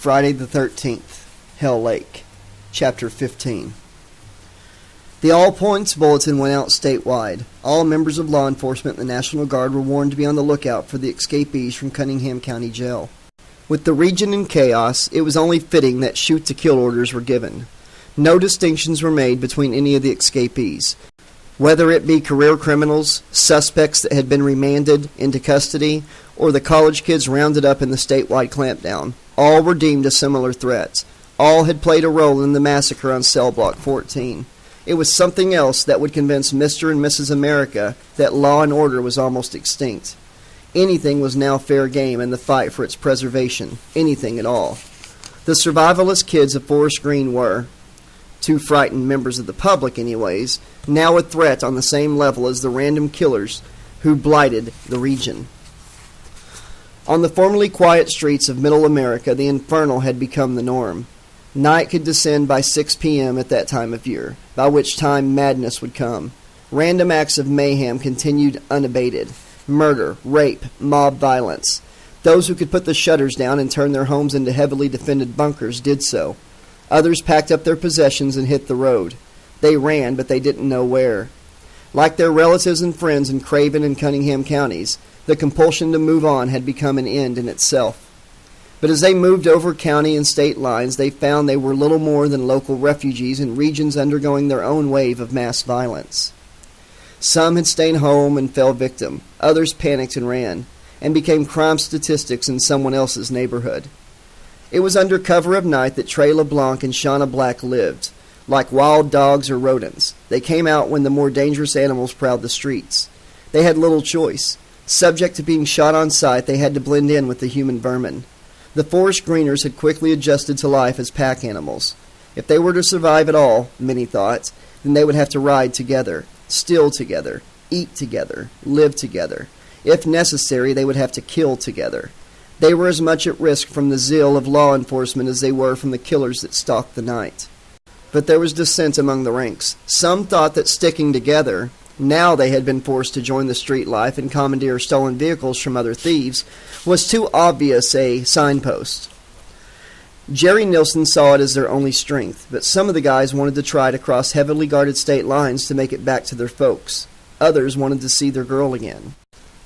Friday the 13th, Hell Lake, Chapter 15. The All Points Bulletin went out statewide. All members of law enforcement and the National Guard were warned to be on the lookout for the escapees from Cunningham County Jail. With the region in chaos, it was only fitting that shoot-to-kill orders were given. No distinctions were made between any of the escapees. Whether it be career criminals, suspects that had been remanded into custody, or the college kids rounded up in the statewide clampdown, all were deemed as similar threats. All had played a role in the massacre on Cell Block 14. It was something else that would convince Mr. and Mrs. America that law and order was almost extinct. Anything was now fair game in the fight for its preservation. Anything at all. The survivalist kids of Forest Green were, two frightened members of the public anyways, now a threat on the same level as the random killers who blighted the region. On the formerly quiet streets of Middle America, the infernal had become the norm. Night could descend by 6 p.m. at that time of year, by which time madness would come. Random acts of mayhem continued unabated. Murder, rape, mob violence. Those who could put the shutters down and turn their homes into heavily defended bunkers did so. Others packed up their possessions and hit the road. They ran, but they didn't know where. Like their relatives and friends in Craven and Cunningham counties, the compulsion to move on had become an end in itself. But as they moved over county and state lines, they found they were little more than local refugees in regions undergoing their own wave of mass violence. Some had stayed home and fell victim. Others panicked and ran, and became crime statistics in someone else's neighborhood. It was under cover of night that Trey LeBlanc and Shauna Black lived. Like wild dogs or rodents, they came out when the more dangerous animals prowled the streets. They had little choice. Subject to being shot on sight, they had to blend in with the human vermin. The Forest Greeners had quickly adjusted to life as pack animals. If they were to survive at all, many thought, then they would have to ride together, steal together, eat together, live together. If necessary, they would have to kill together. They were as much at risk from the zeal of law enforcement as they were from the killers that stalked the night. But there was dissent among the ranks. Some thought that sticking together, now they had been forced to join the street life and commandeer stolen vehicles from other thieves, was too obvious a signpost. Jerry Nilsson saw it as their only strength, but some of the guys wanted to try to cross heavily guarded state lines to make it back to their folks. Others wanted to see their girl again.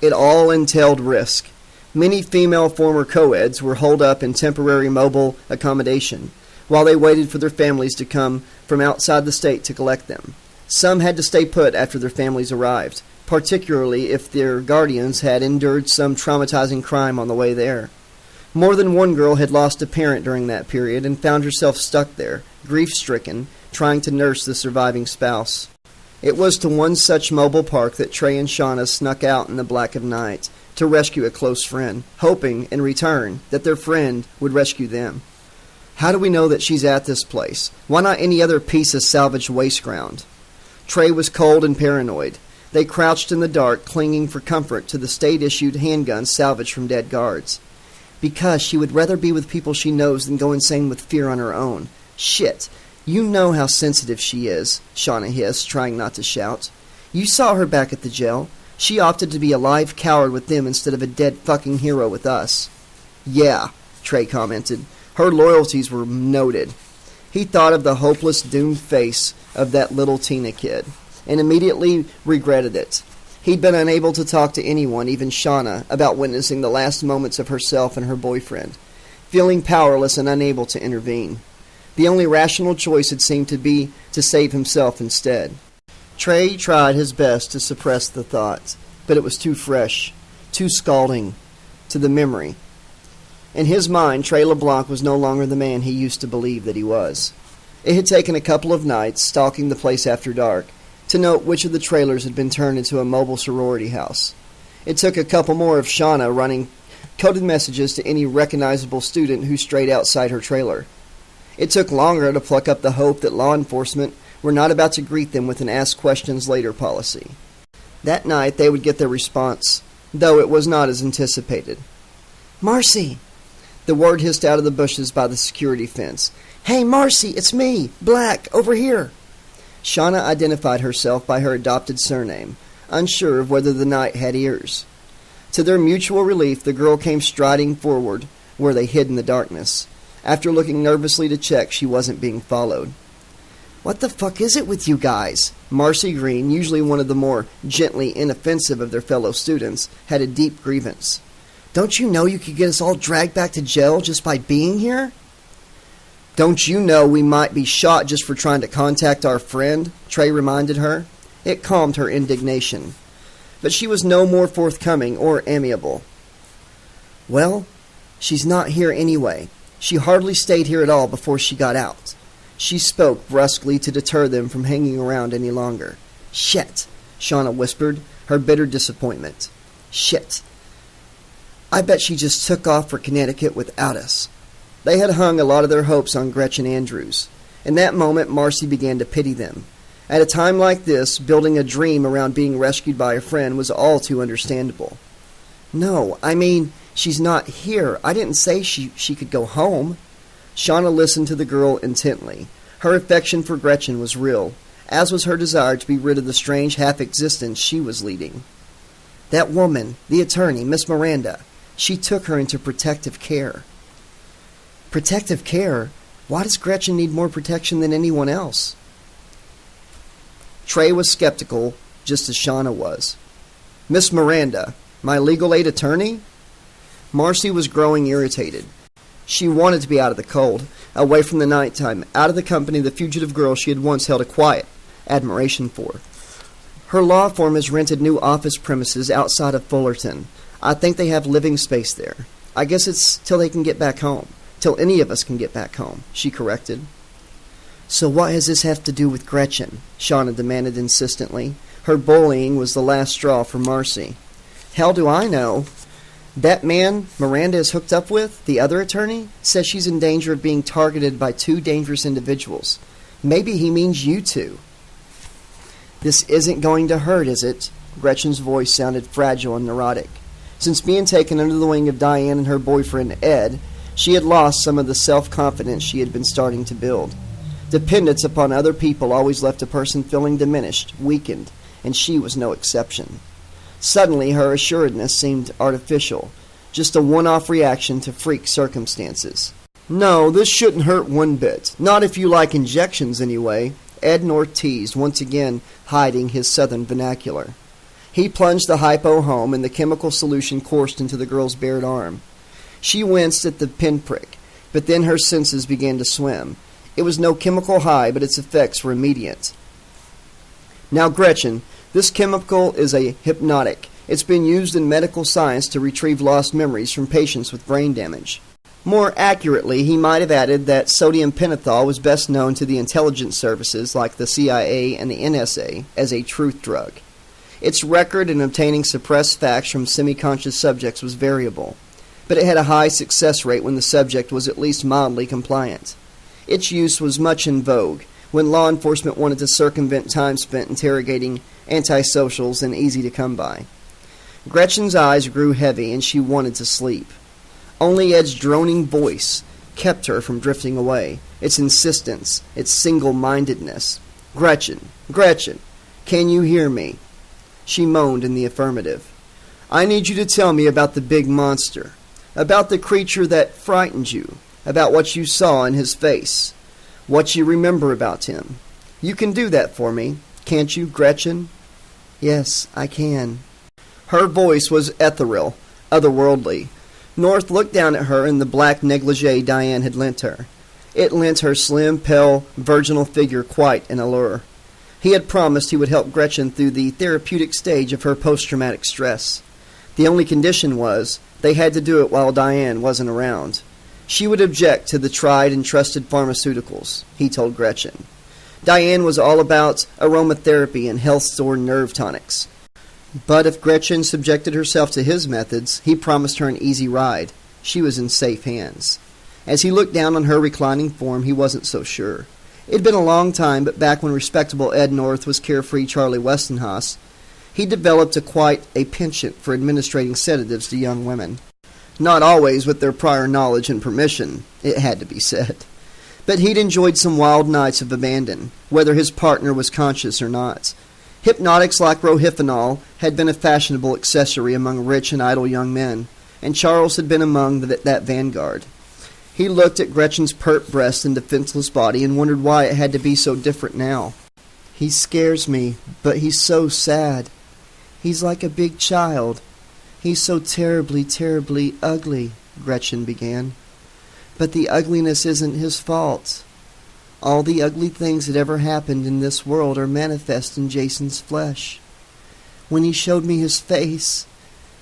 It all entailed risk. Many female former co-eds were holed up in temporary mobile accommodation, while they waited for their families to come from outside the state to collect them. Some had to stay put after their families arrived, particularly if their guardians had endured some traumatizing crime on the way there. More than one girl had lost a parent during that period and found herself stuck there, grief-stricken, trying to nurse the surviving spouse. It was to one such mobile park that Trey and Shauna snuck out in the black of night to rescue a close friend, hoping, in return, that their friend would rescue them. How do we know that she's at this place? Why not any other piece of salvaged waste ground? Trey was cold and paranoid. They crouched in the dark, clinging for comfort to the state-issued handguns salvaged from dead guards. Because she would rather be with people she knows than go insane with fear on her own. Shit. You know how sensitive she is, Shauna hissed, trying not to shout. You saw her back at the jail. She opted to be a live coward with them instead of a dead fucking hero with us. Yeah, Trey commented. Her loyalties were noted. He thought of the hopeless, doomed face of that little Tina kid, and immediately regretted it. He'd been unable to talk to anyone, even Shauna, about witnessing the last moments of herself and her boyfriend, feeling powerless and unable to intervene. The only rational choice had seemed to be to save himself instead. Trey tried his best to suppress the thought, but it was too fresh, too scalding to the memory. In his mind, Trey LeBlanc was no longer the man he used to believe that he was. It had taken a couple of nights, stalking the place after dark, to note which of the trailers had been turned into a mobile sorority house. It took a couple more of Shauna running coded messages to any recognizable student who strayed outside her trailer. It took longer to pluck up the hope that law enforcement were not about to greet them with an ask questions later policy. That night they would get their response, though it was not as anticipated. Marcy! The word hissed out of the bushes by the security fence. Hey, Marcy, it's me, Black, over here. Shauna identified herself by her adopted surname, unsure of whether the night had ears. To their mutual relief, the girl came striding forward, where they hid in the darkness. after looking nervously to check she wasn't being followed. "What the fuck is it with you guys?" Marcy Green, usually one of the more gently inoffensive of their fellow students, had a deep grievance. "Don't you know you could get us all dragged back to jail just by being here?" "Don't you know we might be shot just for trying to contact our friend?" Trey reminded her. It calmed her indignation. But she was no more forthcoming or amiable. "Well, she's not here anyway. She hardly stayed here at all before she got out." She spoke brusquely to deter them from hanging around any longer. "Shit," Shauna whispered, her bitter disappointment. "Shit. I bet she just took off for Connecticut without us." They had hung a lot of their hopes on Gretchen Andrews. In that moment, Marcy began to pity them. At a time like this, building a dream around being rescued by a friend was all too understandable. "No, I mean, she's not here. I didn't say she could go home." Shauna listened to the girl intently. Her affection for Gretchen was real, as was her desire to be rid of the strange half-existence she was leading. "That woman, the attorney, Miss Miranda, she took her into protective care." "Protective care? Why does Gretchen need more protection than anyone else?" Trey was skeptical, just as Shauna was. "Miss Miranda, my legal aid attorney?" Marcy was growing irritated. She wanted to be out of the cold, away from the nighttime, out of the company of the fugitive girl she had once held a quiet admiration for. "Her law firm has rented new office premises outside of Fullerton. I think they have living space there. I guess it's till they can get back home. Till any of us can get back home," she corrected. "So what does this have to do with Gretchen?" Shauna demanded insistently. Her bullying was the last straw for Marcy. "Hell do I know. That man Miranda is hooked up with, the other attorney, says she's in danger of being targeted by 2 dangerous individuals. Maybe he means you two." "This isn't going to hurt, is it?" Gretchen's voice sounded fragile and neurotic. Since being taken under the wing of Diane and her boyfriend, Ed, she had lost some of the self-confidence she had been starting to build. Dependence upon other people always left a person feeling diminished, weakened, and she was no exception. Suddenly, her assuredness seemed artificial, just a one-off reaction to freak circumstances. "No, this shouldn't hurt one bit. Not if you like injections, anyway," Ed North teased, once again hiding his southern vernacular. He plunged the hypo home, and the chemical solution coursed into the girl's bared arm. She winced at the pinprick, but then her senses began to swim. It was no chemical high, but its effects were immediate. "Now, Gretchen, this chemical is a hypnotic. It's been used in medical science to retrieve lost memories from patients with brain damage." More accurately, he might have added that sodium pentothal was best known to the intelligence services like the CIA and the NSA as a truth drug. Its record in obtaining suppressed facts from semi-conscious subjects was variable, but it had a high success rate when the subject was at least mildly compliant. Its use was much in vogue when law enforcement wanted to circumvent time spent interrogating antisocials and easy to come by. Gretchen's eyes grew heavy and she wanted to sleep. Only Ed's droning voice kept her from drifting away, its insistence, its single-mindedness. "Gretchen, Gretchen, can you hear me?" She moaned in the affirmative. "I need you to tell me about the big monster, about the creature that frightened you, about what you saw in his face, what you remember about him. You can do that for me, can't you, Gretchen?" "Yes, I can." Her voice was ethereal, otherworldly. North looked down at her in the black negligee Diane had lent her. It lent her slim, pale, virginal figure quite an allure. He had promised he would help Gretchen through the therapeutic stage of her post-traumatic stress. The only condition was they had to do it while Diane wasn't around. She would object to the tried and trusted pharmaceuticals, he told Gretchen. Diane was all about aromatherapy and health store nerve tonics. But if Gretchen subjected herself to his methods, he promised her an easy ride. She was in safe hands. As he looked down on her reclining form, he wasn't so sure. It had been a long time, but back when respectable Ed North was carefree Charlie Westinghouse, he developed quite a penchant for administrating sedatives to young women. Not always with their prior knowledge and permission, it had to be said. But he'd enjoyed some wild nights of abandon, whether his partner was conscious or not. Hypnotics like rohypnol had been a fashionable accessory among rich and idle young men, and Charles had been among that vanguard. He looked at Gretchen's pert breast and defenseless body and wondered why it had to be so different now. "He scares me, but he's so sad. He's like a big child. He's so terribly, terribly ugly," Gretchen began. "But the ugliness isn't his fault. All the ugly things that ever happened in this world are manifest in Jason's flesh. When he showed me his face,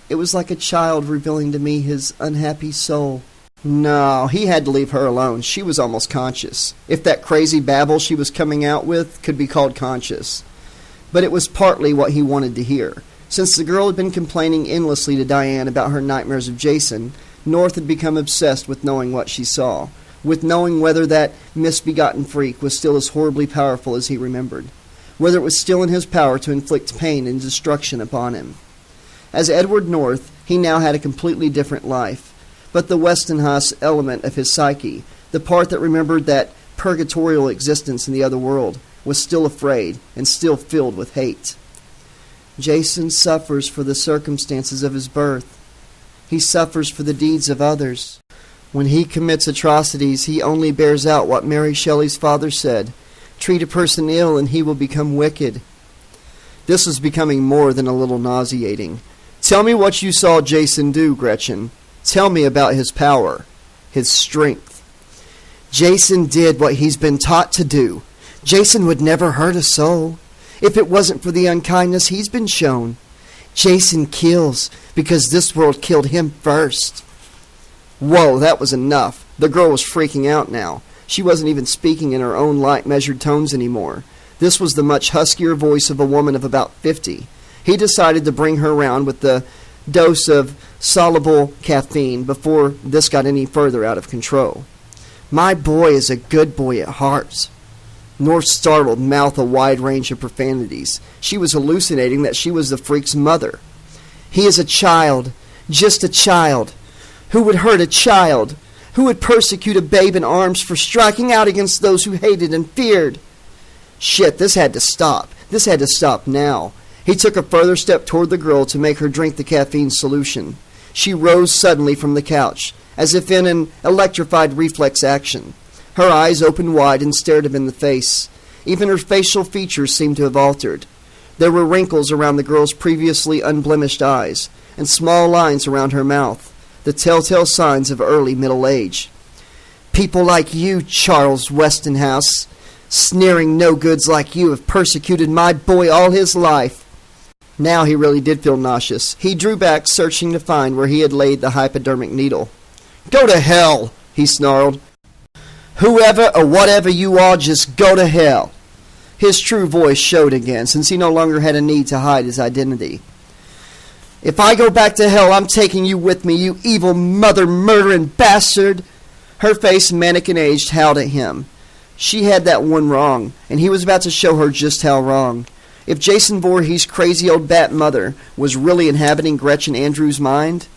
it was like a child revealing to me his unhappy soul." No, he had to leave her alone. She was almost conscious, if that crazy babble she was coming out with could be called conscious. But it was partly what he wanted to hear. Since the girl had been complaining endlessly to Diane about her nightmares of Jason, North had become obsessed with knowing what she saw, with knowing whether that misbegotten freak was still as horribly powerful as he remembered, whether it was still in his power to inflict pain and destruction upon him. As Edward North, he now had a completely different life, but the Westinghouse element of his psyche, the part that remembered that purgatorial existence in the other world, was still afraid and still filled with hate. Jason suffers for the circumstances of his birth. He suffers for the deeds of others. When he commits atrocities, he only bears out what Mary Shelley's father said, "Treat a person ill and he will become wicked." This was becoming more than a little nauseating. "Tell me what you saw Jason do, Gretchen. Tell me about his power, his strength." "Jason did what he's been taught to do. Jason would never hurt a soul, if it wasn't for the unkindness he's been shown. Jason kills because this world killed him first." Whoa, that was enough. The girl was freaking out now. She wasn't even speaking in her own light, measured tones anymore. This was the much huskier voice of a woman of about 50. He decided to bring her round with the dose of soluble caffeine before this got any further out of control. "My boy is a good boy at heart." North, startled, mouthed a wide range of profanities. She was hallucinating that she was the freak's mother. "He is a child, just a child. Who would hurt a child? Who would persecute a babe in arms for striking out against those who hated and feared?" Shit, this had to stop. This had to stop now. He took a further step toward the girl to make her drink the caffeine solution. She rose suddenly from the couch, as if in an electrified reflex action. Her eyes opened wide and stared him in the face. Even her facial features seemed to have altered. There were wrinkles around the girl's previously unblemished eyes, and small lines around her mouth, the telltale signs of early middle age. "People like you, Charles Westinghouse, sneering no-goods like you, have persecuted my boy all his life." Now he really did feel nauseous. He drew back, searching to find where he had laid the hypodermic needle. "Go to hell," he snarled. "Whoever or whatever you are, just go to hell." His true voice showed again, since he no longer had a need to hide his identity. "If I go back to hell, I'm taking you with me, you evil mother-murdering bastard." Her face, manic and aged, howled at him. She had that one wrong, and he was about to show her just how wrong. If Jason Voorhees' crazy old bat mother was really inhabiting Gretchen Andrews' mind,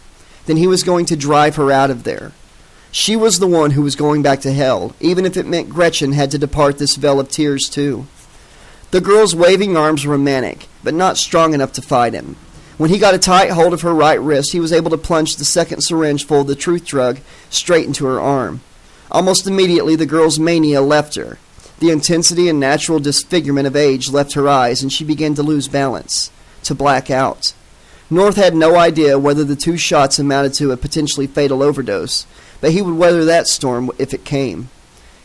then he was going to drive her out of there. She was the one who was going back to hell, even if it meant Gretchen had to depart this vale of tears too. The girl's waving arms were manic, but not strong enough to fight him. When he got a tight hold of her right wrist, he was able to plunge the second syringe full of the truth drug straight into her arm. Almost immediately, the girl's mania left her. The intensity and natural disfigurement of age left her eyes, and she began to lose balance, to black out. North had no idea whether the 2 shots amounted to a potentially fatal overdose, but he would weather that storm if it came.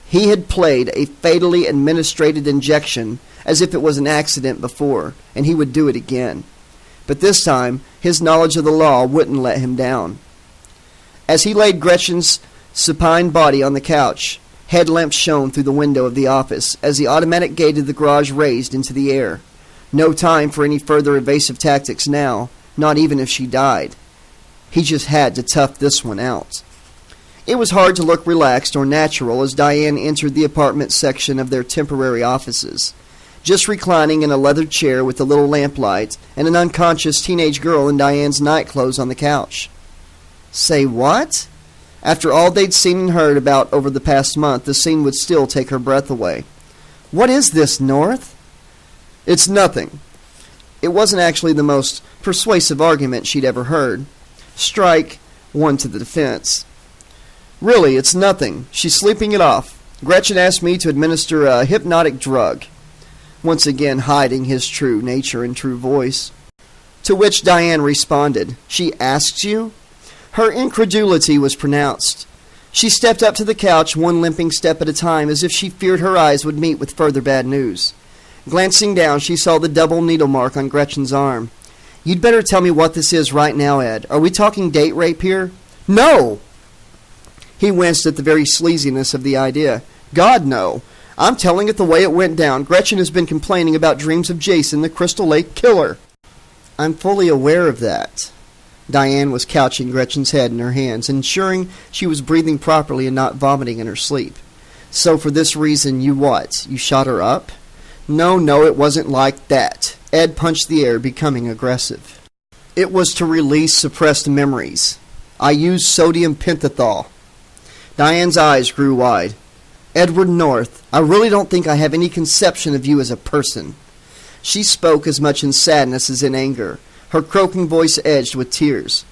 He had played a fatally administered injection as if it was an accident before, and he would do it again. But this time, his knowledge of the law wouldn't let him down. As he laid Gretchen's supine body on the couch, headlamps shone through the window of the office as the automatic gate of the garage raised into the air. No time for any further evasive tactics now, not even if she died. He just had to tough this one out. It was hard to look relaxed or natural as Diane entered the apartment section of their temporary offices, just reclining in a leather chair with a little lamplight and an unconscious teenage girl in Diane's nightclothes on the couch. Say what? After all they'd seen and heard about over the past month, the scene would still take her breath away. What is this, North? It's nothing. It wasn't actually the most persuasive argument she'd ever heard. Strike one to the defense. Really, it's nothing. She's sleeping it off. Gretchen asked me to administer a hypnotic drug. Once again hiding his true nature and true voice. To which Diane responded, "She asks you?" Her incredulity was pronounced. She stepped up to the couch, one limping step at a time, as if she feared her eyes would meet with further bad news. Glancing down, she saw the double needle mark on Gretchen's arm. "You'd better tell me what this is right now, Ed. Are we talking date rape here?" "No!" He winced at the very sleaziness of the idea. "God, no. I'm telling it the way it went down. Gretchen has been complaining about dreams of Jason, the Crystal Lake Killer." "I'm fully aware of that." Diane was couching Gretchen's head in her hands, ensuring she was breathing properly and not vomiting in her sleep. "So for this reason, you what? You shot her up?" No, it wasn't like that." Ed punched the air, becoming aggressive. "It was to release suppressed memories. I used sodium pentothal." Diane's eyes grew wide. "Edward North, I really don't think I have any conception of you as a person." She spoke as much in sadness as in anger, her croaking voice edged with tears.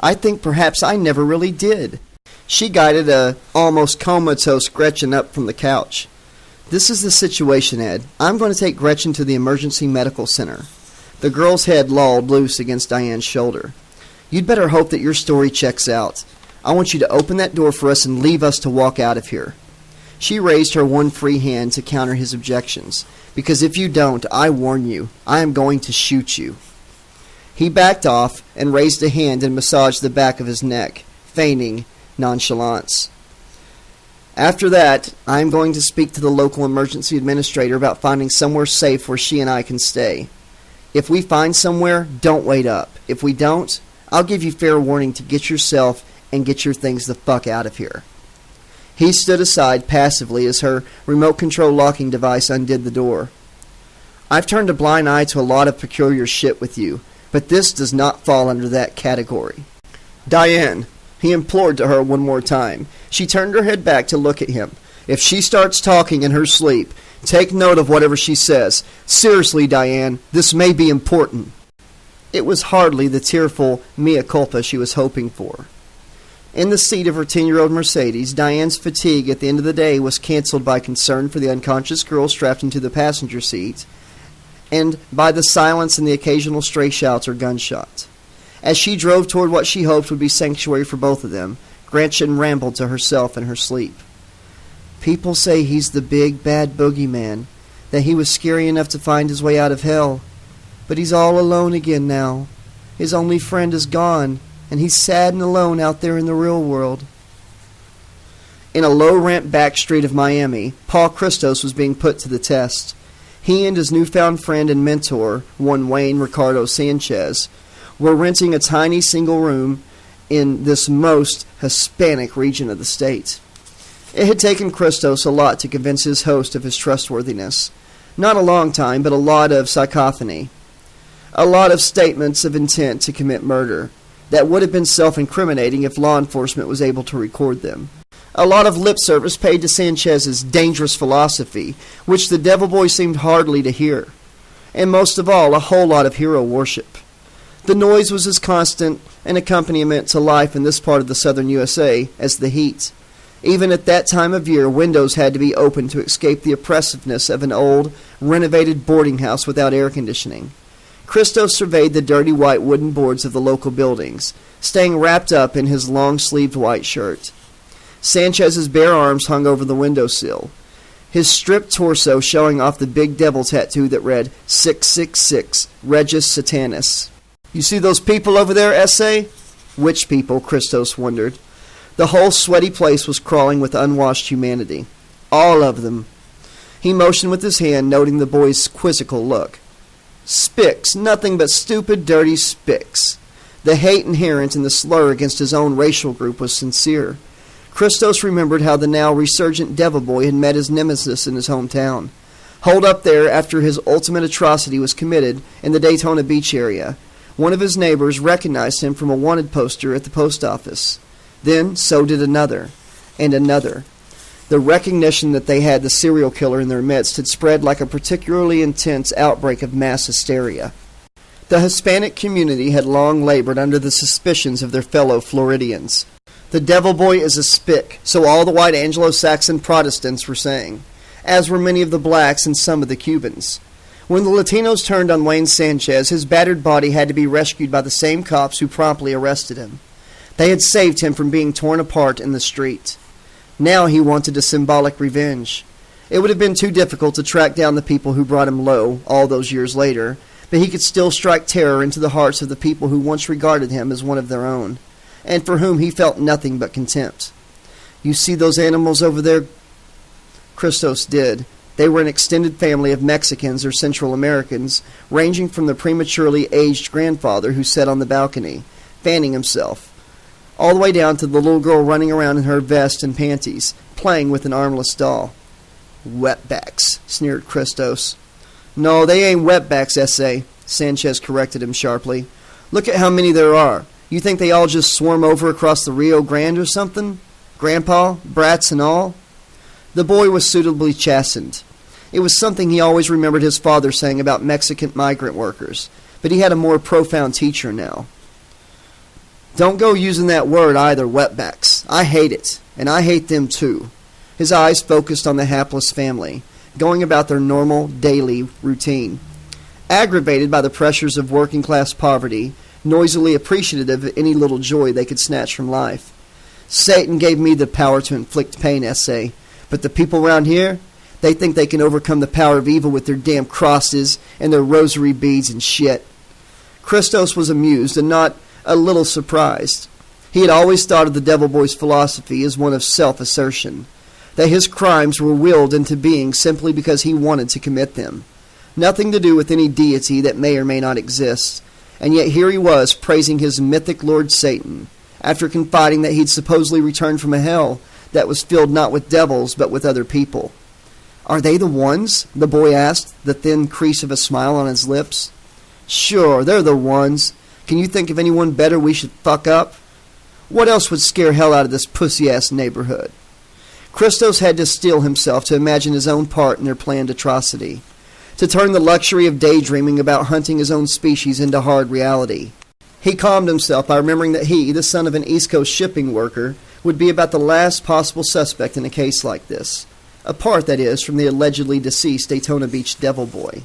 "I think perhaps I never really did." She guided a almost comatose Gretchen up from the couch. "This is the situation, Ed. I'm going to take Gretchen to the emergency medical center." The girl's head lolled loose against Diane's shoulder. "You'd better hope that your story checks out. I want you to open that door for us and leave us to walk out of here." She raised her one free hand to counter his objections. "Because if you don't, I warn you, I am going to shoot you." He backed off and raised a hand and massaged the back of his neck, feigning nonchalance. "After that, I am going to speak to the local emergency administrator about finding somewhere safe where she and I can stay. If we find somewhere, don't wait up. If we don't, I'll give you fair warning to get yourself and get your things the fuck out of here." He stood aside passively as her remote control locking device undid the door. "I've turned a blind eye to a lot of peculiar shit with you, but this does not fall under that category." "Diane," he implored to her one more time. She turned her head back to look at him. "If she starts talking in her sleep, take note of whatever she says. Seriously, Diane, this may be important." It was hardly the tearful mea culpa she was hoping for. In the seat of her 10-year-old Mercedes, Diane's fatigue at the end of the day was canceled by concern for the unconscious girl strapped into the passenger seat, and by the silence and the occasional stray shouts or gunshot. As she drove toward what she hoped would be sanctuary for both of them, Gretchen rambled to herself in her sleep. "People say he's the big, bad boogeyman, that he was scary enough to find his way out of hell. But he's all alone again now. His only friend is gone, and he's sad and alone out there in the real world." In a low-rent back street of Miami, Paul Christos was being put to the test. He and his newfound friend and mentor, one Wayne Ricardo Sanchez, were renting a tiny single room in this most Hispanic region of the state. It had taken Christos a lot to convince his host of his trustworthiness. Not a long time, but a lot of cacophony. A lot of statements of intent to commit murder that would have been self-incriminating if law enforcement was able to record them. A lot of lip service paid to Sanchez's dangerous philosophy, which the devil boy seemed hardly to hear. And most of all, a whole lot of hero worship. The noise was as constant an accompaniment to life in this part of the southern USA as the heat. Even at that time of year, windows had to be opened to escape the oppressiveness of an old, renovated boarding house without air conditioning. Christos surveyed the dirty white wooden boards of the local buildings, staying wrapped up in his long-sleeved white shirt. Sanchez's bare arms hung over the windowsill, his stripped torso showing off the big devil tattoo that read 666, Regis Satanis. "You see those people over there, S.A.? Which people? Christos wondered. The whole sweaty place was crawling with unwashed humanity. All of them. He motioned with his hand, noting the boy's quizzical look. Spics, nothing but stupid, dirty spics. The hate inherent in the slur against his own racial group was sincere. Christos remembered how the now resurgent devil boy had met his nemesis in his hometown. Holed up there after his ultimate atrocity was committed in the Daytona Beach area. One of his neighbors recognized him from a wanted poster at the post office. Then so did another, and another. The recognition that they had the serial killer in their midst had spread like a particularly intense outbreak of mass hysteria. The Hispanic community had long labored under the suspicions of their fellow Floridians. The devil boy is a spick, so all the white Anglo-Saxon Protestants were saying, as were many of the blacks and some of the Cubans. When the Latinos turned on Wayne Sanchez, his battered body had to be rescued by the same cops who promptly arrested him. They had saved him from being torn apart in the street. Now he wanted a symbolic revenge. It would have been too difficult to track down the people who brought him low all those years later, but he could still strike terror into the hearts of the people who once regarded him as one of their own, and for whom he felt nothing but contempt. You see those animals over there? Christos did. They were an extended family of Mexicans or Central Americans, ranging from the prematurely aged grandfather who sat on the balcony, fanning himself, all the way down to the little girl running around in her vest and panties, playing with an armless doll. Wetbacks, sneered Christos. No, they ain't wetbacks, S.A., Sanchez corrected him sharply. Look at how many there are. You think they all just swarm over across the Rio Grande or something? Grandpa, brats and all? The boy was suitably chastened. It was something he always remembered his father saying about Mexican migrant workers, but he had a more profound teacher now. Don't go using that word either, wetbacks. I hate it, and I hate them too. His eyes focused on the hapless family, going about their normal, daily routine. Aggravated by the pressures of working-class poverty, noisily appreciative of any little joy they could snatch from life. Satan gave me the power to inflict pain, S.A., but the people around here, they think they can overcome the power of evil with their damn crosses and their rosary beads and shit. Christos was amused and not a little surprised. He had always thought of the devil boy's philosophy as one of self-assertion, that his crimes were willed into being simply because he wanted to commit them. Nothing to do with any deity that may or may not exist, and yet here he was praising his mythic Lord Satan, after confiding that he'd supposedly returned from a hell that was filled not with devils but with other people. Are they the ones? The boy asked, the thin crease of a smile on his lips. Sure, they're the ones. Can you think of anyone better we should fuck up? What else would scare hell out of this pussy-ass neighborhood? Christos had to steel himself to imagine his own part in their planned atrocity, to turn the luxury of daydreaming about hunting his own species into hard reality. He calmed himself by remembering that he, the son of an East Coast shipping worker, would be about the last possible suspect in a case like this, apart, that is, from the allegedly deceased Daytona Beach devil boy.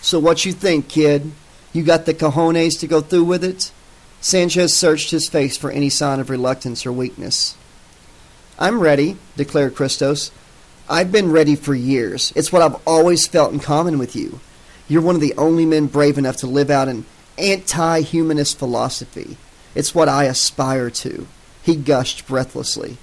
So what you think, kid? You got the cojones to go through with it? Sanchez searched his face for any sign of reluctance or weakness. I'm ready, declared Christos. I've been ready for years. It's what I've always felt in common with you. You're one of the only men brave enough to live out an anti-humanist philosophy. It's what I aspire to. He gushed breathlessly.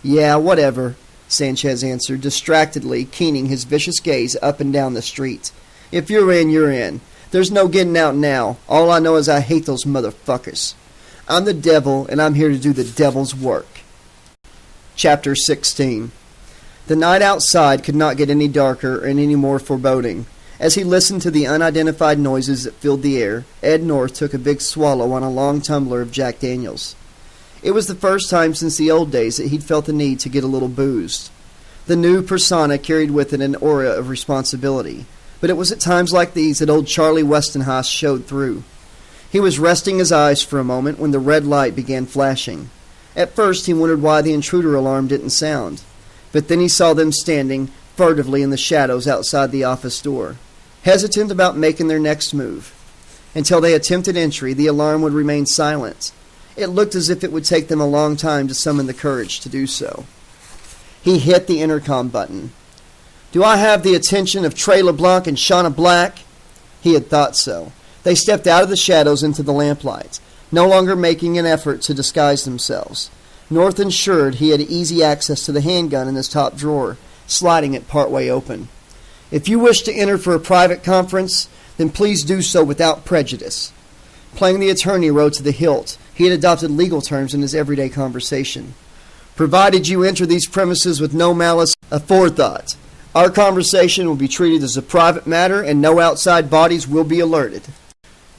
Yeah, whatever, Sanchez answered, distractedly keening his vicious gaze up and down the street. If you're in, you're in. There's no getting out now. All I know is I hate those motherfuckers. I'm the devil, and I'm here to do the devil's work. Chapter 16. The night outside could not get any darker and any more foreboding. As he listened to the unidentified noises that filled the air, Ed North took a big swallow on a long tumbler of Jack Daniels. It was the first time since the old days that he'd felt the need to get a little boozed. The new persona carried with it an aura of responsibility, but it was at times like these that old Charlie Westenhaus showed through. He was resting his eyes for a moment when the red light began flashing. At first he wondered why the intruder alarm didn't sound, but then he saw them standing furtively in the shadows outside the office door, hesitant about making their next move. Until they attempted entry, the alarm would remain silent. It looked as if it would take them a long time to summon the courage to do so. He hit the intercom button. Do I have the attention of Trey LeBlanc and Shauna Black? He had thought so. They stepped out of the shadows into the lamplight, no longer making an effort to disguise themselves. North ensured he had easy access to the handgun in his top drawer, sliding it partway open. If you wish to enter for a private conference, then please do so without prejudice. Playing the attorney rode to the hilt, he had adopted legal terms in his everyday conversation. Provided you enter these premises with no malice aforethought, our conversation will be treated as a private matter and no outside bodies will be alerted.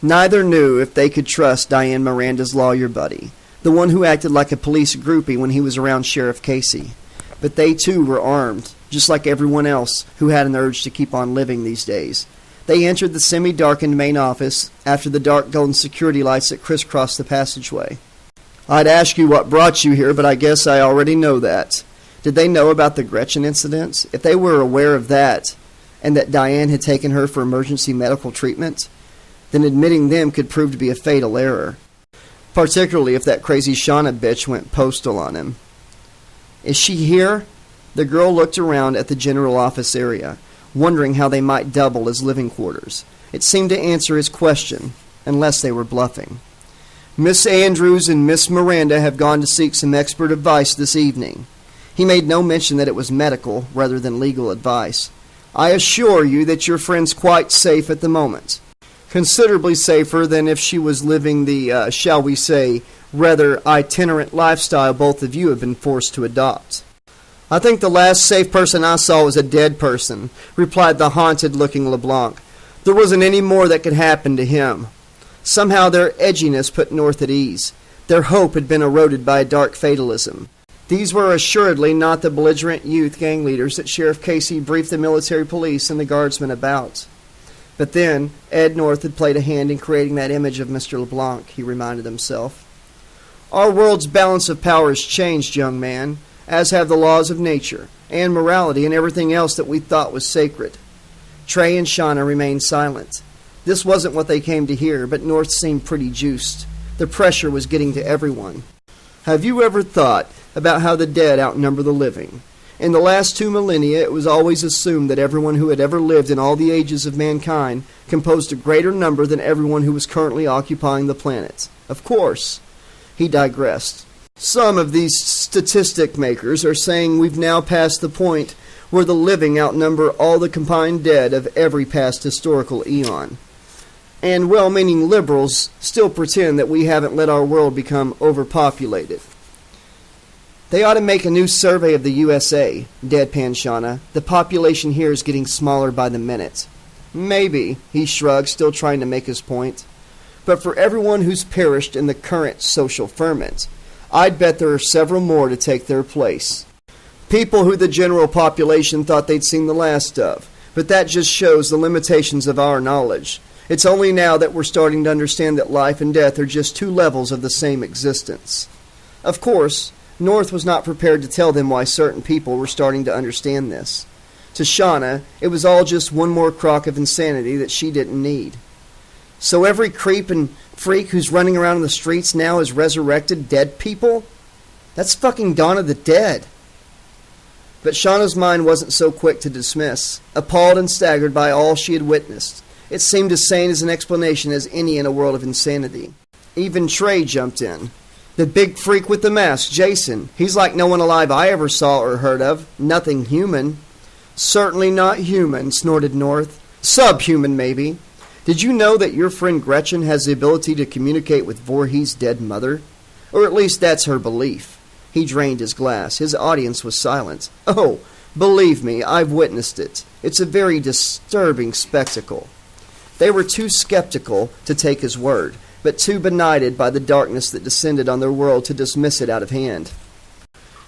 Neither knew if they could trust Diane Miranda's lawyer buddy, the one who acted like a police groupie when he was around Sheriff Casey. But they too were armed, just like everyone else who had an urge to keep on living these days. They entered the semi-darkened main office after the dark golden security lights that crisscrossed the passageway. I'd ask you what brought you here, but I guess I already know that. Did they know about the Gretchen incident? If they were aware of that, and that Diane had taken her for emergency medical treatment, then admitting them could prove to be a fatal error. Particularly if that crazy Shauna bitch went postal on him. Is she here? The girl looked around at the general office area, wondering how they might double as living quarters. It seemed to answer his question, unless they were bluffing. Miss Andrews and Miss Miranda have gone to seek some expert advice this evening. He made no mention that it was medical rather than legal advice. I assure you that your friend's quite safe at the moment. Considerably safer than if she was living the, shall we say, rather itinerant lifestyle both of you have been forced to adopt. I think the last safe person I saw was a dead person, replied the haunted-looking LeBlanc. There wasn't any more that could happen to him. Somehow their edginess put North at ease. Their hope had been eroded by a dark fatalism. These were assuredly not the belligerent youth gang leaders that Sheriff Casey briefed the military police and the guardsmen about. But then, Ed North had played a hand in creating that image of Mr. LeBlanc, he reminded himself. Our world's balance of power has changed, young man, as have the laws of nature, and morality, and everything else that we thought was sacred. Trey and Shauna remained silent. This wasn't what they came to hear, but North seemed pretty juiced. The pressure was getting to everyone. Have you ever thought about how the dead outnumber the living? In the last 2 millennia, it was always assumed that everyone who had ever lived in all the ages of mankind composed a greater number than everyone who was currently occupying the planet. Of course, he digressed. Some of these statistic makers are saying we've now passed the point where the living outnumber all the combined dead of every past historical eon. And well-meaning liberals still pretend that we haven't let our world become overpopulated. They ought to make a new survey of the USA, deadpan Shauna. The population here is getting smaller by the minute. Maybe, he shrugged, still trying to make his point. But for everyone who's perished in the current social ferment, I'd bet there are several more to take their place. People who the general population thought they'd seen the last of. But that just shows the limitations of our knowledge. It's only now that we're starting to understand that life and death are just 2 levels of the same existence. Of course, North was not prepared to tell them why certain people were starting to understand this. To Shauna, it was all just one more crock of insanity that she didn't need. So every creep and freak who's running around in the streets now is resurrected dead people? That's fucking Dawn of the Dead. But Shauna's mind wasn't so quick to dismiss. Appalled and staggered by all she had witnessed, it seemed as sane as an explanation as any in a world of insanity. Even Trey jumped in. The big freak with the mask, Jason. He's like no one alive I ever saw or heard of. Nothing human. Certainly not human, snorted North. Subhuman, maybe. Did you know that your friend Gretchen has the ability to communicate with Voorhees' dead mother? Or at least that's her belief. He drained his glass. His audience was silent. Oh, believe me, I've witnessed it. It's a very disturbing spectacle. They were too skeptical to take his word, but too benighted by the darkness that descended on their world to dismiss it out of hand.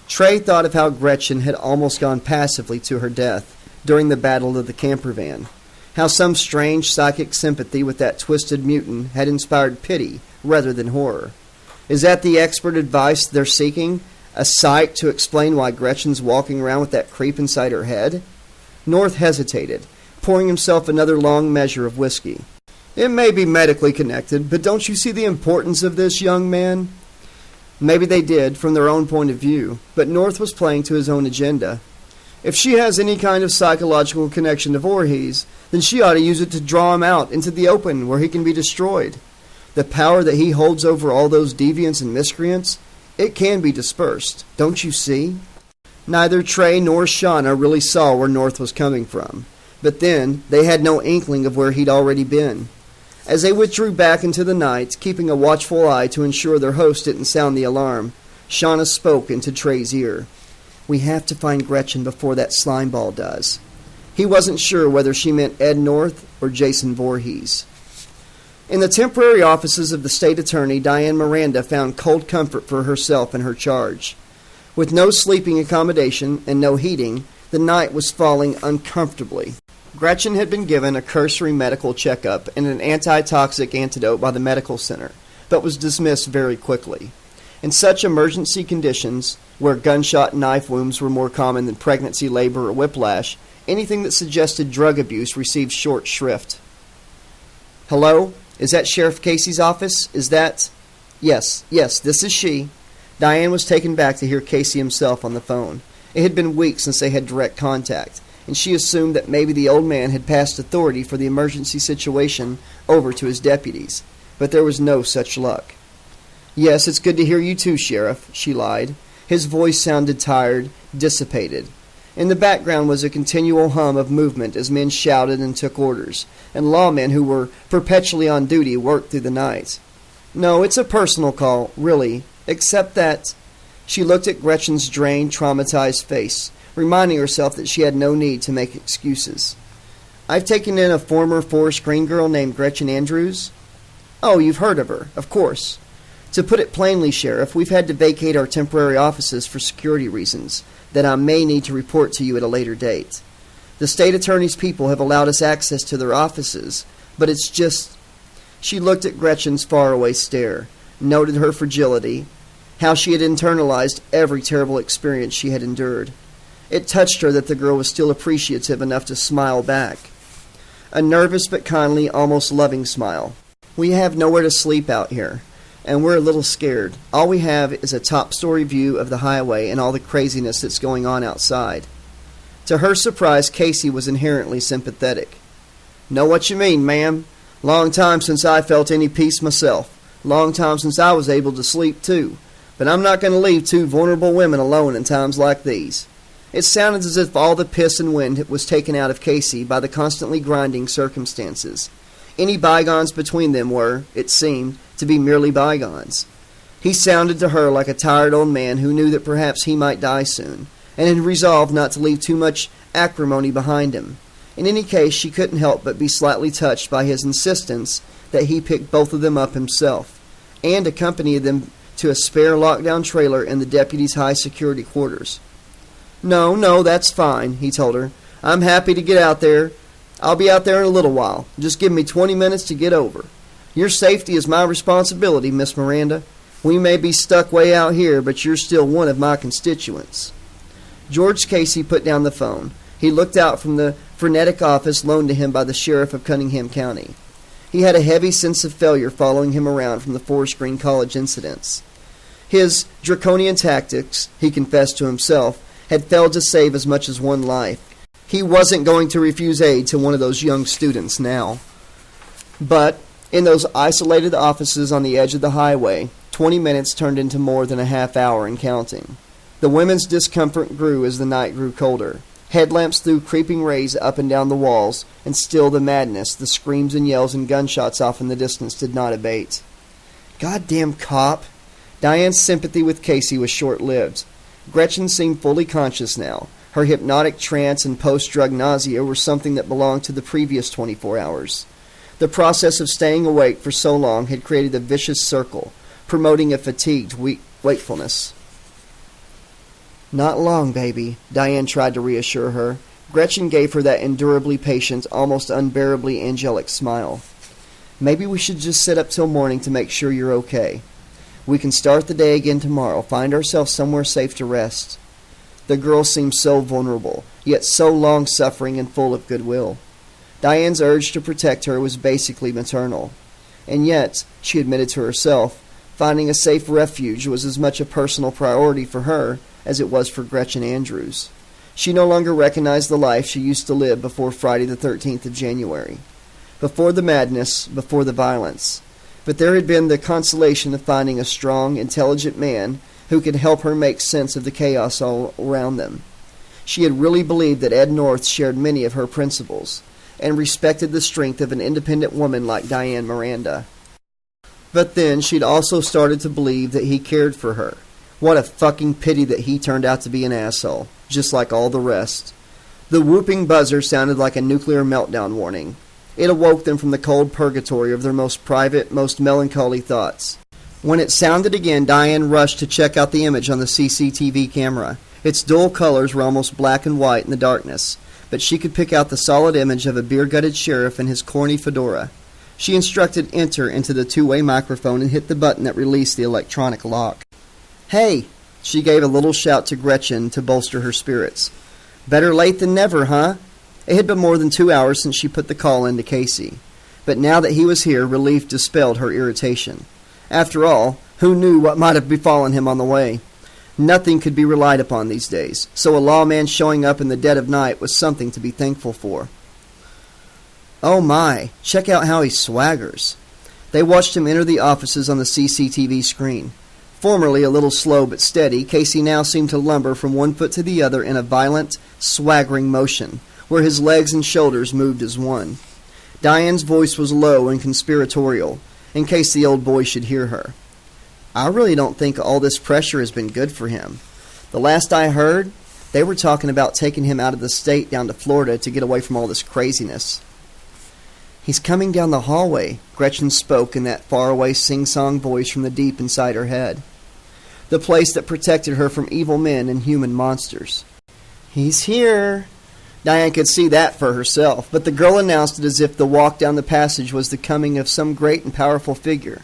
Trey thought of how Gretchen had almost gone passively to her death during the Battle of the Camper Van. How some strange psychic sympathy with that twisted mutant had inspired pity rather than horror. Is that the expert advice they're seeking? A psych to explain why Gretchen's walking around with that creep inside her head? North hesitated, pouring himself another long measure of whiskey. It may be medically connected, but don't you see the importance of this, young man? Maybe they did, from their own point of view, but North was playing to his own agenda. If she has any kind of psychological connection to Voorhees, then she ought to use it to draw him out into the open where he can be destroyed. The power that he holds over all those deviants and miscreants, it can be dispersed, don't you see? Neither Trey nor Shauna really saw where North was coming from, but then they had no inkling of where he'd already been. As they withdrew back into the night, keeping a watchful eye to ensure their host didn't sound the alarm, Shauna spoke into Trey's ear. We have to find Gretchen before that slimeball does. He wasn't sure whether she meant Ed North or Jason Voorhees. In the temporary offices of the state attorney, Diane Miranda found cold comfort for herself and her charge. With no sleeping accommodation and no heating, the night was falling uncomfortably. Gretchen had been given a cursory medical checkup and an antitoxic antidote by the medical center, but was dismissed very quickly. In such emergency conditions, where gunshot and knife wounds were more common than pregnancy, labor, or whiplash, anything that suggested drug abuse received short shrift. Hello? Is that Sheriff Casey's office? Is that... Yes, this is she. Diane was taken back to hear Casey himself on the phone. It had been weeks since they had direct contact, and she assumed that maybe the old man had passed authority for the emergency situation over to his deputies. But there was no such luck. Yes, it's good to hear you too, Sheriff, she lied. His voice sounded tired, dissipated. In the background was a continual hum of movement as men shouted and took orders, and lawmen who were perpetually on duty worked through the night. No, it's a personal call, really, except that... She looked at Gretchen's drained, traumatized face, reminding herself that she had no need to make excuses. I've taken in a former Forest Green girl named Gretchen Andrews. Oh, you've heard of her, of course. To put it plainly, Sheriff, we've had to vacate our temporary offices for security reasons that I may need to report to you at a later date. The state attorney's people have allowed us access to their offices, but it's just... She looked at Gretchen's faraway stare, noted her fragility, how she had internalized every terrible experience she had endured. It touched her that the girl was still appreciative enough to smile back. A nervous but kindly, almost loving smile. We have nowhere to sleep out here, and we're a little scared. All we have is a top-story view of the highway and all the craziness that's going on outside. To her surprise, Casey was inherently sympathetic. Know what you mean, ma'am. Long time since I felt any peace myself. Long time since I was able to sleep, too. But I'm not going to leave two vulnerable women alone in times like these. It sounded as if all the piss and wind was taken out of Casey by the constantly grinding circumstances. Any bygones between them were, it seemed, to be merely bygones. He sounded to her like a tired old man who knew that perhaps he might die soon, and had resolved not to leave too much acrimony behind him. In any case, she couldn't help but be slightly touched by his insistence that he pick both of them up himself, and accompany them to a spare lockdown trailer in the deputy's high-security quarters. No, that's fine, he told her. I'm happy to get out there. I'll be out there in a little while. Just give me 20 minutes to get over. Your safety is my responsibility, Miss Miranda. We may be stuck way out here, but you're still one of my constituents. George Casey put down the phone. He looked out from the frenetic office loaned to him by the sheriff of Cunningham County. He had a heavy sense of failure following him around from the Forest Green College incidents. His draconian tactics, he confessed to himself, had failed to save as much as one life. He wasn't going to refuse aid to one of those young students now. But in those isolated offices on the edge of the highway, 20 minutes turned into more than a half hour and counting. The women's discomfort grew as the night grew colder. Headlamps threw creeping rays up and down the walls, and still the madness, the screams and yells and gunshots off in the distance did not abate. Goddamn cop! Diane's sympathy with Casey was short-lived. Gretchen seemed fully conscious now. Her hypnotic trance and post-drug nausea were something that belonged to the previous 24 hours. The process of staying awake for so long had created a vicious circle, promoting a fatigued wakefulness. Not long, baby, Diane tried to reassure her. Gretchen gave her that endurably patient, almost unbearably angelic smile. Maybe we should just sit up till morning to make sure you're okay. We can start the day again tomorrow, find ourselves somewhere safe to rest. The girl seemed so vulnerable, yet so long-suffering and full of goodwill. Diane's urge to protect her was basically maternal. And yet, she admitted to herself, finding a safe refuge was as much a personal priority for her as it was for Gretchen Andrews. She no longer recognized the life she used to live before Friday the 13th of January. Before the madness, before the violence. But there had been the consolation of finding a strong, intelligent man who could help her make sense of the chaos all around them. She had really believed that Ed North shared many of her principles, and respected the strength of an independent woman like Diane Miranda. But then she'd also started to believe that he cared for her. What a fucking pity that he turned out to be an asshole, just like all the rest. The whooping buzzer sounded like a nuclear meltdown warning. It awoke them from the cold purgatory of their most private, most melancholy thoughts. When it sounded again, Diane rushed to check out the image on the CCTV camera. Its dull colors were almost black and white in the darkness, but she could pick out the solid image of a beer-gutted sheriff in his corny fedora. She instructed enter into the two-way microphone and hit the button that released the electronic lock. "Hey!" She gave a little shout to Gretchen to bolster her spirits. "Better late than never, huh?" It had been more than 2 hours since she put the call in to Casey. But now that he was here, relief dispelled her irritation. After all, who knew what might have befallen him on the way? Nothing could be relied upon these days, so a lawman showing up in the dead of night was something to be thankful for. Oh my, check out how he swaggers. They watched him enter the offices on the CCTV screen. Formerly a little slow but steady, Casey now seemed to lumber from one foot to the other in a violent, swaggering motion, where his legs and shoulders moved as one. Diane's voice was low and conspiratorial, in case the old boy should hear her. "I really don't think all this pressure has been good for him. The last I heard, they were talking about taking him out of the state down to Florida to get away from all this craziness." "He's coming down the hallway," Gretchen spoke in that faraway sing-song voice from the deep inside her head. The place that protected her from evil men and human monsters. "He's here." Diane could see that for herself, but the girl announced it as if the walk down the passage was the coming of some great and powerful figure,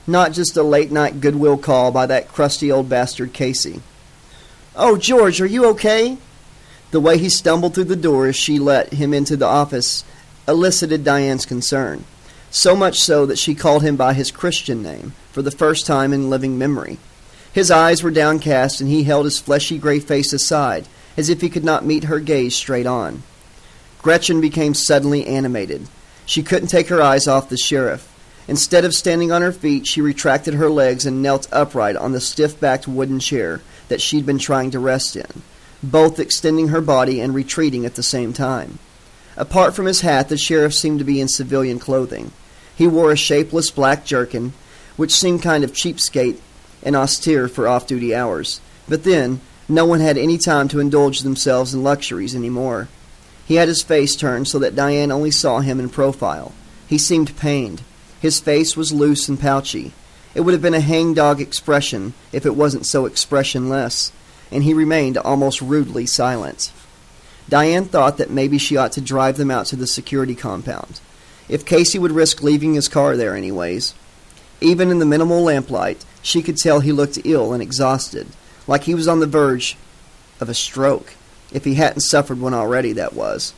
not just a late-night goodwill call by that crusty old bastard Casey. "Oh, George, are you okay?" The way he stumbled through the door as she let him into the office elicited Diane's concern, so much so that she called him by his Christian name for the first time in living memory. His eyes were downcast, and he held his fleshy gray face aside, as if he could not meet her gaze straight on. Gretchen became suddenly animated. She couldn't take her eyes off the sheriff. Instead of standing on her feet, she retracted her legs and knelt upright on the stiff-backed wooden chair that she'd been trying to rest in, both extending her body and retreating at the same time. Apart from his hat, the sheriff seemed to be in civilian clothing. He wore a shapeless black jerkin, which seemed kind of cheapskate and austere for off-duty hours. But then, no one had any time to indulge themselves in luxuries anymore. He had his face turned so that Diane only saw him in profile. He seemed pained. His face was loose and pouchy. It would have been a hangdog expression if it wasn't so expressionless, and he remained almost rudely silent. Diane thought that maybe she ought to drive them out to the security compound, if Casey would risk leaving his car there anyways. Even in the minimal lamplight, she could tell he looked ill and exhausted, like he was on the verge of a stroke, if he hadn't suffered one already, that was.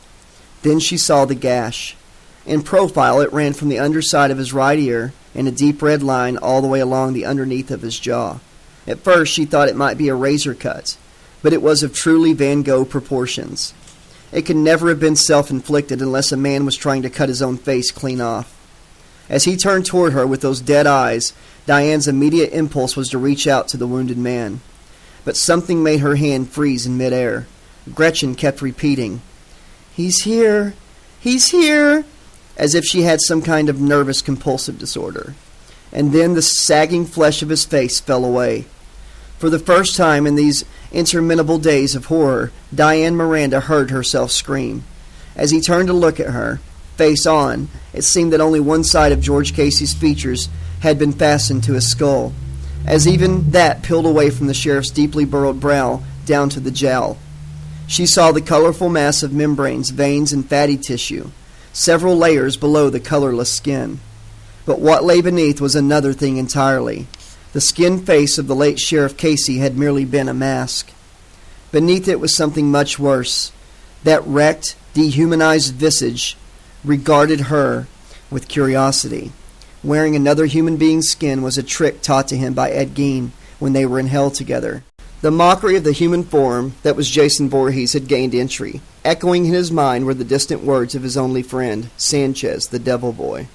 Then she saw the gash. In profile, it ran from the underside of his right ear in a deep red line all the way along the underneath of his jaw. At first, she thought it might be a razor cut, but it was of truly Van Gogh proportions. It could never have been self-inflicted unless a man was trying to cut his own face clean off. As he turned toward her with those dead eyes, Diane's immediate impulse was to reach out to the wounded man. But something made her hand freeze in midair. Gretchen kept repeating, "He's here! He's here!" as if she had some kind of nervous compulsive disorder. And then the sagging flesh of his face fell away. For the first time in these interminable days of horror, Diane Miranda heard herself scream. As he turned to look at her, face on, it seemed that only one side of George Casey's features had been fastened to his skull, as even that peeled away from the sheriff's deeply burrowed brow down to the jowl. She saw the colorful mass of membranes, veins, and fatty tissue, several layers below the colorless skin. But what lay beneath was another thing entirely. The skinned face of the late Sheriff Casey had merely been a mask. Beneath it was something much worse. That wrecked, dehumanized visage regarded her with curiosity. Wearing another human being's skin was a trick taught to him by Ed Gein when they were in hell together. The mockery of the human form that was Jason Voorhees had gained entry. Echoing in his mind were the distant words of his only friend, Sanchez, the devil boy.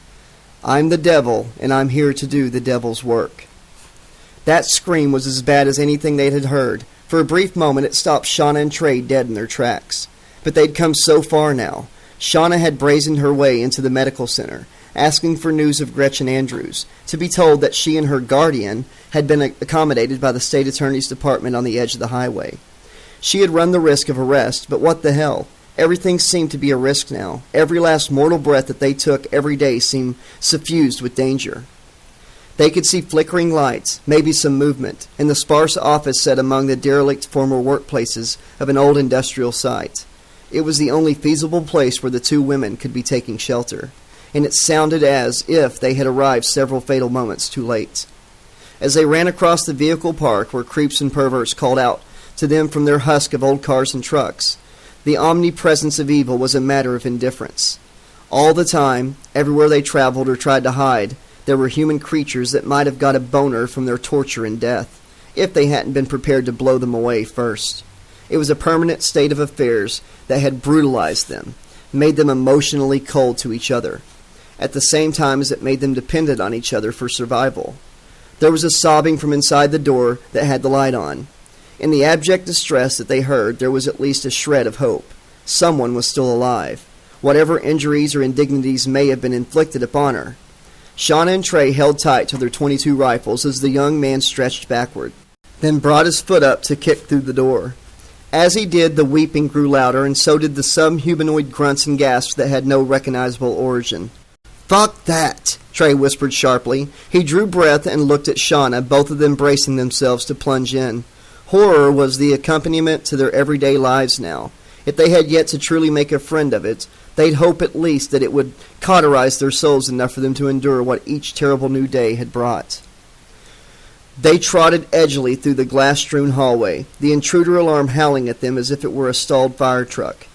"I'm the devil, and I'm here to do the devil's work." That scream was as bad as anything they had heard. For a brief moment it stopped Shauna and Trey dead in their tracks. But they'd come so far now. Shauna had brazened her way into the medical center, asking for news of Gretchen Andrews, to be told that she and her guardian had been accommodated by the state attorney's department on the edge of the highway. She had run the risk of arrest, but what the hell? Everything seemed to be a risk now. Every last mortal breath that they took every day seemed suffused with danger. They could see flickering lights, maybe some movement, in the sparse office set among the derelict former workplaces of an old industrial site. It was the only feasible place where the two women could be taking shelter, and it sounded as if they had arrived several fatal moments too late. As they ran across the vehicle park where creeps and perverts called out to them from their husk of old cars and trucks, the omnipresence of evil was a matter of indifference. All the time, everywhere they traveled or tried to hide, there were human creatures that might have got a boner from their torture and death, if they hadn't been prepared to blow them away first. It was a permanent state of affairs that had brutalized them, made them emotionally cold to each other, at the same time as it made them dependent on each other for survival. There was a sobbing from inside the door that had the light on. In the abject distress that they heard, there was at least a shred of hope. Someone was still alive, whatever injuries or indignities may have been inflicted upon her. Shauna and Trey held tight to their .22 rifles as the young man stretched backward, then brought his foot up to kick through the door. As he did, the weeping grew louder, and so did the subhumanoid grunts and gasps that had no recognizable origin. "Fuck that!" Trey whispered sharply. He drew breath and looked at Shauna, both of them bracing themselves to plunge in. Horror was the accompaniment to their everyday lives now. If they had yet to truly make a friend of it, they'd hope at least that it would cauterize their souls enough for them to endure what each terrible new day had brought. They trotted edgily through the glass-strewn hallway, the intruder alarm howling at them as if it were a stalled fire truck.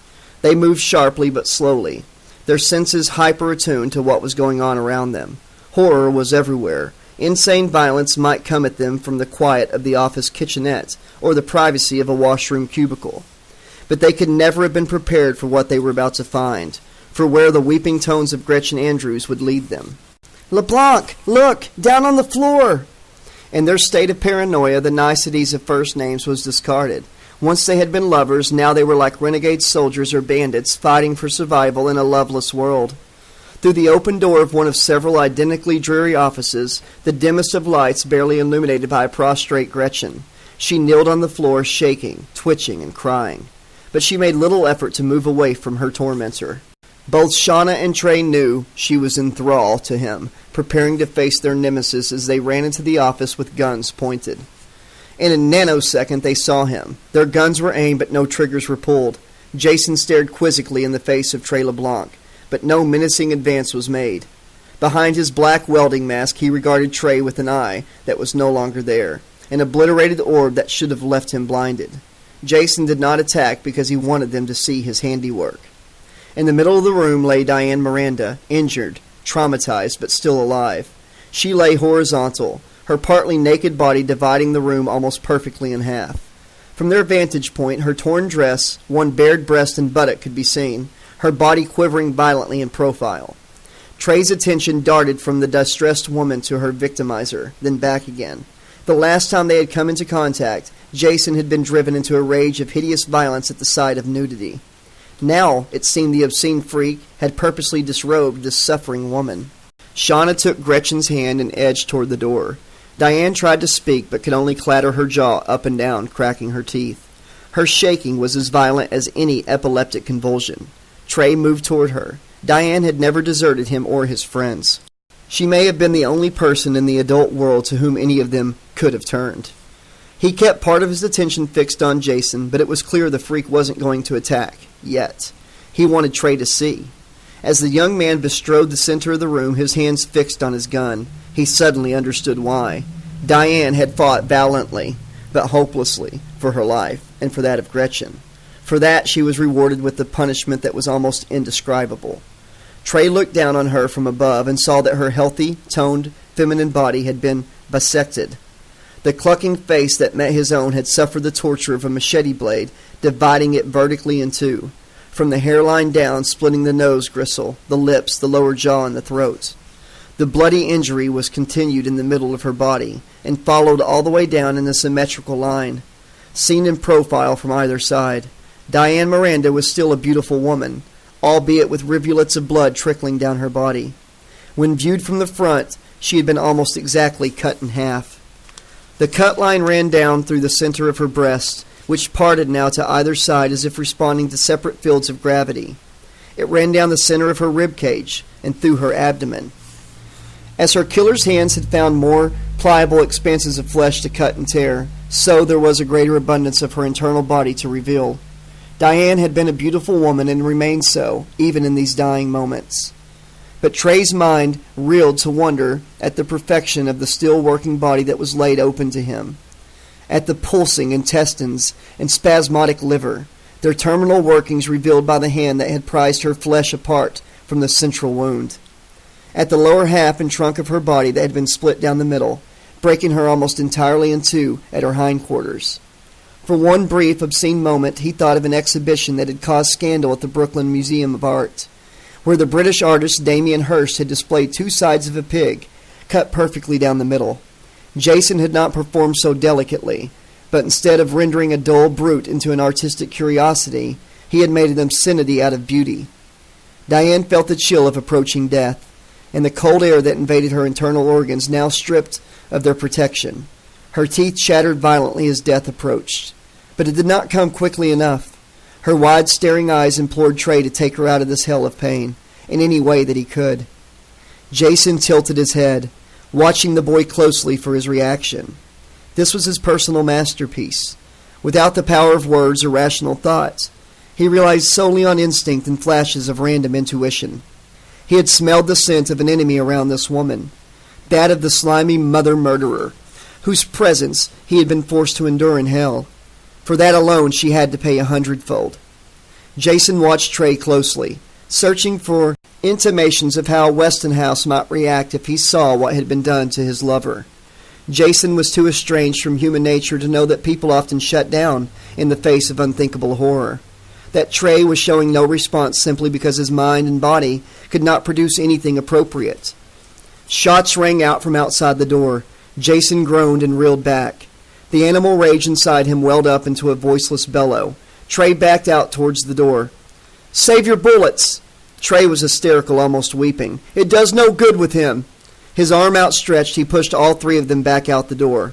They moved sharply but slowly, their senses hyper-attuned to what was going on around them. Horror was everywhere. Insane violence might come at them from the quiet of the office kitchenette or the privacy of a washroom cubicle. But they could never have been prepared for what they were about to find, for where the weeping tones of Gretchen Andrews would lead them. "LeBlanc, look! Down on the floor!" In their state of paranoia, the niceties of first names was discarded. Once they had been lovers, now they were like renegade soldiers or bandits fighting for survival in a loveless world. Through the open door of one of several identically dreary offices, the dimmest of lights barely illuminated by a prostrate Gretchen, she kneeled on the floor, shaking, twitching, and crying. But she made little effort to move away from her tormentor. Both Shauna and Trey knew she was in thrall to him, preparing to face their nemesis as they ran into the office with guns pointed. In a nanosecond they saw him. Their guns were aimed, but no triggers were pulled. Jason stared quizzically in the face of Trey LeBlanc, but no menacing advance was made. Behind his black welding mask, he regarded Trey with an eye that was no longer there, an obliterated orb that should have left him blinded. Jason did not attack because he wanted them to see his handiwork. In the middle of the room lay Diane Miranda, injured, traumatized, but still alive. She lay horizontal, her partly naked body dividing the room almost perfectly in half. From their vantage point, her torn dress, one bared breast and buttock could be seen, her body quivering violently in profile. Trey's attention darted from the distressed woman to her victimizer, then back again. The last time they had come into contact, Jason had been driven into a rage of hideous violence at the sight of nudity. Now, it seemed the obscene freak had purposely disrobed this suffering woman. Shauna took Gretchen's hand and edged toward the door. Diane tried to speak, but could only clatter her jaw up and down, cracking her teeth. Her shaking was as violent as any epileptic convulsion. Trey moved toward her. Diane had never deserted him or his friends. She may have been the only person in the adult world to whom any of them could have turned. He kept part of his attention fixed on Jason, but it was clear the freak wasn't going to attack, yet. He wanted Trey to see. As the young man bestrode the center of the room, his hands fixed on his gun, he suddenly understood why. Diane had fought valiantly, but hopelessly, for her life, and for that of Gretchen. For that, she was rewarded with the punishment that was almost indescribable. Trey looked down on her from above and saw that her healthy, toned, feminine body had been bisected. The clucking face that met his own had suffered the torture of a machete blade, dividing it vertically in two, from the hairline down, splitting the nose gristle, the lips, the lower jaw, and the throat. The bloody injury was continued in the middle of her body, and followed all the way down in a symmetrical line, seen in profile from either side. Diane Miranda was still a beautiful woman, albeit with rivulets of blood trickling down her body. When viewed from the front, she had been almost exactly cut in half. The cut line ran down through the center of her breast, which parted now to either side as if responding to separate fields of gravity. It ran down the center of her rib cage and through her abdomen. As her killer's hands had found more pliable expanses of flesh to cut and tear, so there was a greater abundance of her internal body to reveal. Diane had been a beautiful woman and remained so, even in these dying moments. But Trey's mind reeled to wonder at the perfection of the still working body that was laid open to him, at the pulsing intestines and spasmodic liver, their terminal workings revealed by the hand that had prized her flesh apart from the central wound, at the lower half and trunk of her body that had been split down the middle, breaking her almost entirely in two at her hindquarters. For one brief, obscene moment, he thought of an exhibition that had caused scandal at the Brooklyn Museum of Art, where the British artist Damien Hirst had displayed two sides of a pig, cut perfectly down the middle. Jason had not performed so delicately, but instead of rendering a dull brute into an artistic curiosity, he had made an obscenity out of beauty. Diane felt the chill of approaching death, and the cold air that invaded her internal organs now stripped of their protection. Her teeth chattered violently as death approached, but it did not come quickly enough. Her wide, staring eyes implored Trey to take her out of this hell of pain, in any way that he could. Jason tilted his head, watching the boy closely for his reaction. This was his personal masterpiece. Without the power of words or rational thoughts, he realized solely on instinct and flashes of random intuition. He had smelled the scent of an enemy around this woman, that of the slimy mother-murderer, whose presence he had been forced to endure in hell. For that alone she had to pay 100-fold. Jason watched Trey closely, searching for intimations of how Westonhouse might react if he saw what had been done to his lover. Jason was too estranged from human nature to know that people often shut down in the face of unthinkable horror, that Trey was showing no response simply because his mind and body could not produce anything appropriate. Shots rang out from outside the door. Jason groaned and reeled back. The animal rage inside him welled up into a voiceless bellow. Trey backed out towards the door. "Save your bullets!" Trey was hysterical, almost weeping. "It does no good with him." His arm outstretched, he pushed all three of them back out the door.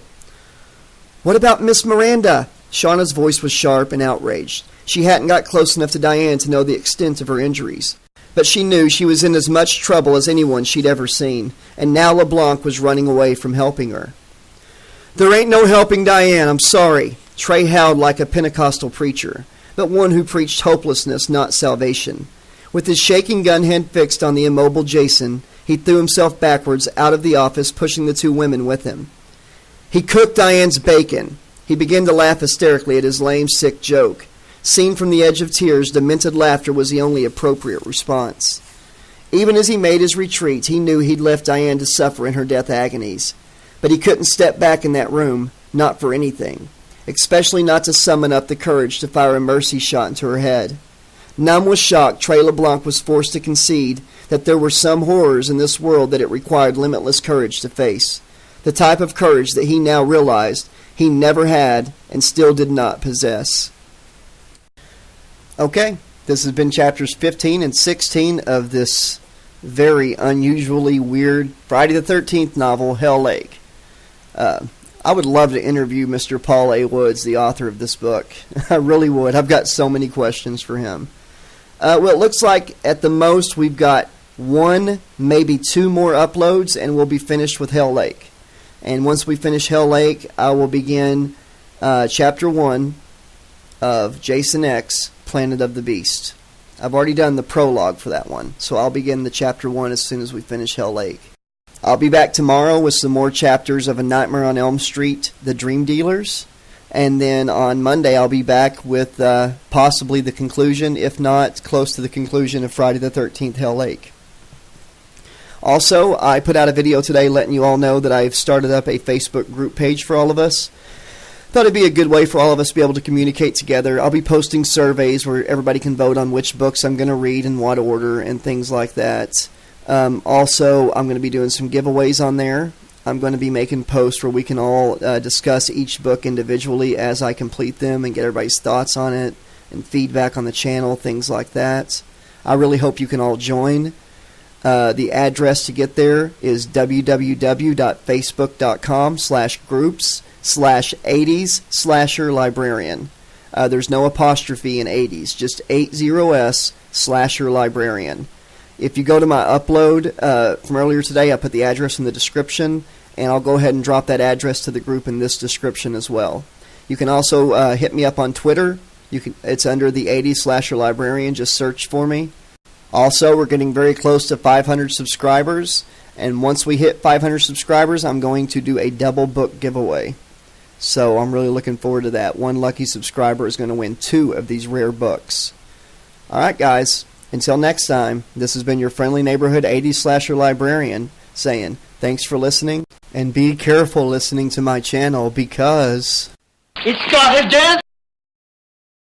"What about Miss Miranda?" Shauna's voice was sharp and outraged. She hadn't got close enough to Diane to know the extent of her injuries, but she knew she was in as much trouble as anyone she'd ever seen, and now LeBlanc was running away from helping her. "There ain't no helping Diane, I'm sorry." Trey howled like a Pentecostal preacher, but one who preached hopelessness, not salvation. With his shaking gun hand fixed on the immobile Jason, he threw himself backwards out of the office, pushing the two women with him. He cooked Diane's bacon. He began to laugh hysterically at his lame, sick joke. Seen from the edge of tears, demented laughter was the only appropriate response. Even as he made his retreat, he knew he'd left Diane to suffer in her death agonies. But he couldn't step back in that room, not for anything, especially not to summon up the courage to fire a mercy shot into her head. Numb with shock, Trey LeBlanc was forced to concede that there were some horrors in this world that it required limitless courage to face, the type of courage that he now realized he never had and still did not possess. Okay, this has been chapters 15 and 16 of this very unusually weird Friday the 13th novel, Hell Lake. I would love to interview Mr. Paul A. Woods, the author of this book. I really would. I've got so many questions for him. Well, it looks like at the most we've got one, maybe two more uploads, and we'll be finished with Hell Lake. And once we finish Hell Lake, I will begin Chapter 1 of Jason X, Planet of the Beast. I've already done the prologue for that one, so I'll begin the Chapter 1 as soon as we finish Hell Lake. I'll be back tomorrow with some more chapters of A Nightmare on Elm Street, The Dream Dealers. And then on Monday, I'll be back with possibly the conclusion, if not close to the conclusion, of Friday the 13th, Hell Lake. Also, I put out a video today letting you all know that I've started up a Facebook group page for all of us. Thought it'd be a good way for all of us to be able to communicate together. I'll be posting surveys where everybody can vote on which books I'm going to read in what order and things like that. Also, I'm going to be doing some giveaways on there. I'm going to be making posts where we can all discuss each book individually as I complete them and get everybody's thoughts on it and feedback on the channel, things like that. I really hope you can all join. The address to get there is www.facebook.com/groups/80s/librarian. There's no apostrophe in 80s, just 80s/librarian. If you go to my upload from earlier today, I put the address in the description, and I'll go ahead and drop that address to the group in this description as well. You can also hit me up on Twitter. It's under the 80s/librarian. Just search for me. Also, we're getting very close to 500 subscribers, and once we hit 500 subscribers, I'm going to do a double book giveaway. So I'm really looking forward to that. One lucky subscriber is going to win 2 of these rare books. Alright guys, until next time, this has been your friendly neighborhood 80s slasher librarian saying thanks for listening, and be careful listening to my channel because... It's got a dance!